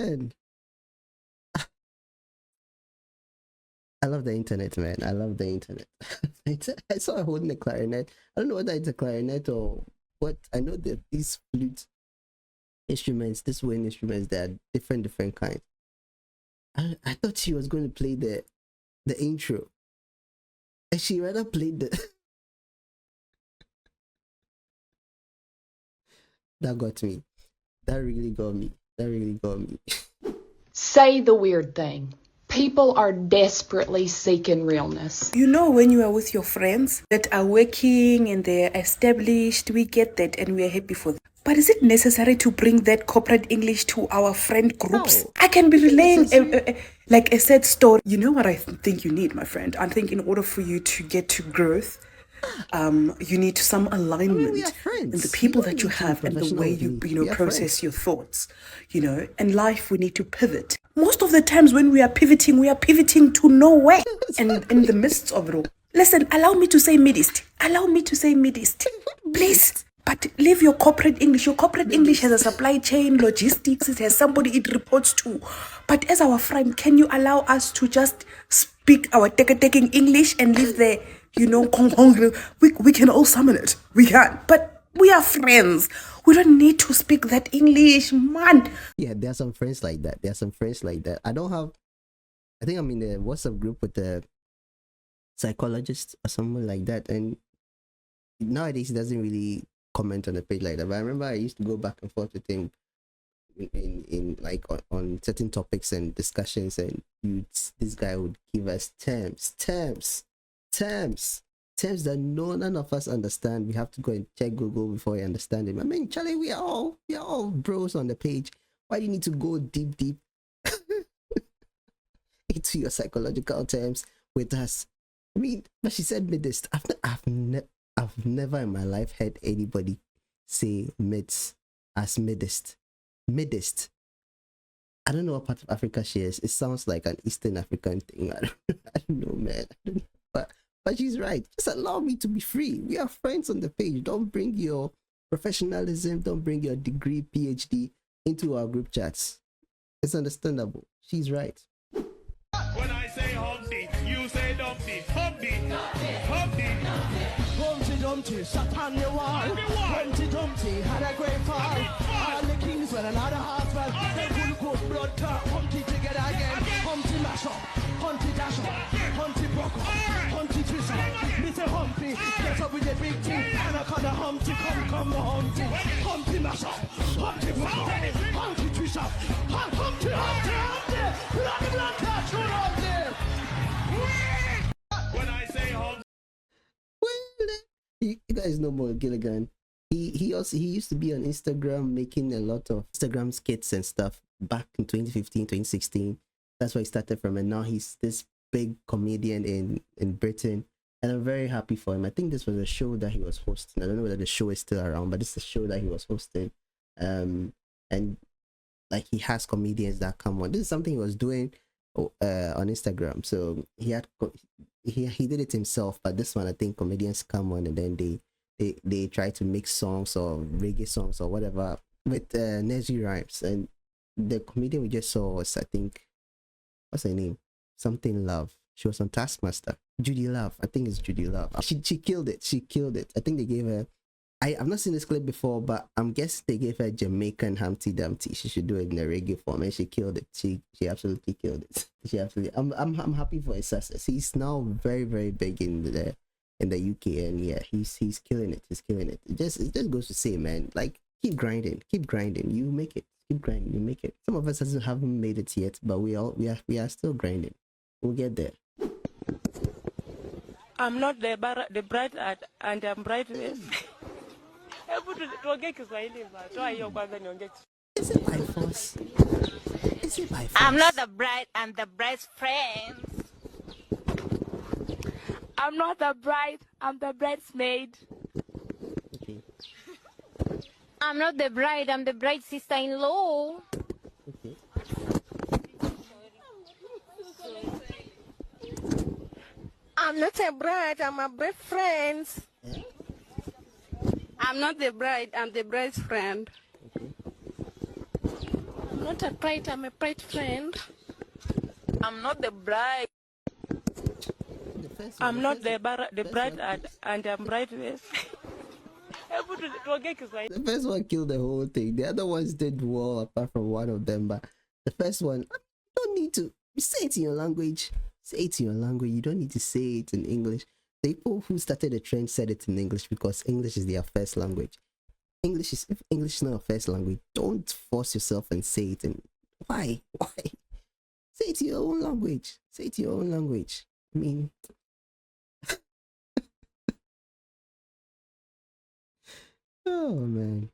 listen, I love the internet, man. I love the internet. I saw her holding a clarinet. I don't know whether it's a clarinet or what. I know that these flute instruments, these wind instruments, they are different kinds. I thought she was going to play the intro, and she rather played the. That got me. That really got me. That really got me. Say the weird thing. People are desperately seeking realness. You know, when you are with your friends that are working and they're established, we get that and we are happy for them. But is it necessary to bring that corporate English to our friend groups? No. I can be relaying like a sad story. You know what I think you need, my friend? I think in order for you to get to growth, you need some alignment we are friends. in the people You don't that you need to be have and the professional way with you me. you know We are process friends. your thoughts. In life we need to pivot. Most of the times when we are pivoting to nowhere. And in the midst of it all, listen, allow me to say midist. Please. But leave your corporate English. Your corporate English has a supply chain, logistics, it has somebody it reports to. But as our friend, can you allow us to just speak our taking English and leave the, we can all summon it. We can. But we are friends. We don't need to speak that English, man. Yeah, there are some friends like that. I think I'm in a WhatsApp group with a psychologist or someone like that. And nowadays he doesn't really comment on the page like that. But I remember I used to go back and forth with him in like on certain topics and discussions, and this guy would give us terms that none of us understand. We have to go and check Google before we understand it. I mean, Charlie, we are all bros on the page. Why do you need to go deep into your psychological terms with us? I mean, but she said midist. I've never in my life heard anybody say mids as midist. Midist. I don't know what part of Africa she is. It sounds like an Eastern African thing. I don't know, man. I don't know. But she's right. Just allow me to be free. We are friends on the page. Don't bring your professionalism, don't bring your degree, PhD into our group chats. It's understandable. She's right. When I say Humpty, you say Dumpty. Humpty, Humpty. Humpty Dumpty sat on the wall. Humpty Dumpty had a great fall. All the kings were another half well. They couldn't put blood clot Humpty together again. Humpty mash up, Humpty dash up, Humpty broke up, Humpty twist up. Mr. Humpty gets up with a big thing. And I call the Humpty, come Humpty. Humpty mash up, Humpty broke up, Humpty twist up. Humpty. Blood catch you out there. When I say Humpty. You guys know more Gilligan. He used to be on Instagram making a lot of Instagram skits and stuff back in 2015, 2016. That's where he started from, and now he's this big comedian in Britain. And I'm very happy for him. I think this was a show that he was hosting. I don't know whether the show is still around, but it's a show that he was hosting. And like he has comedians that come on. This is something he was doing on Instagram. So he did it himself, but this one I think comedians come on and then they try to make songs or reggae songs or whatever with nursery rhymes. And the comedian we just saw was, I think, what's her name? Something Love. She was on Taskmaster. Judy Love. I think it's Judy Love. She killed it. She killed it. I think they gave her. I've not seen this clip before, but I'm guessing they gave her Jamaican Humpty Dumpty. She should do it in a reggae form, and she killed it. She absolutely killed it. She absolutely. I'm happy for his success. He's now very, very big in the UK, and yeah, he's killing it. He's killing it. It just goes to say, man, like keep grinding. You make it. Keep grinding. You make it. Some of us haven't made it yet, but we are still grinding. We'll get there. I'm not the bright and I'm bright. Is it by force? I'm not the bride, I'm the bride's friend. I'm not the bride, I'm the bridesmaid. Okay. I'm not the bride, I'm the bride's sister-in-law. Okay. I'm not a bride, I'm a bride friend. Yeah? I'm not the bride, I'm the bride's friend. Okay. I'm not a bride, I'm a bride friend. I'm not the bride. The first I'm one, not first, the first bride one, and I'm bridesmaid. Hebu tuongee Kiswahili. the first one killed the whole thing. The other ones did well, apart from one of them. But the first one, you don't need to say it in your language. Say it in your language. You don't need to say it in English. The people who started the trend said it in English because English is their first language. If English is not your first language, don't force yourself and say it. And why? Say it in your own language. Say it in your own language. I mean, oh man.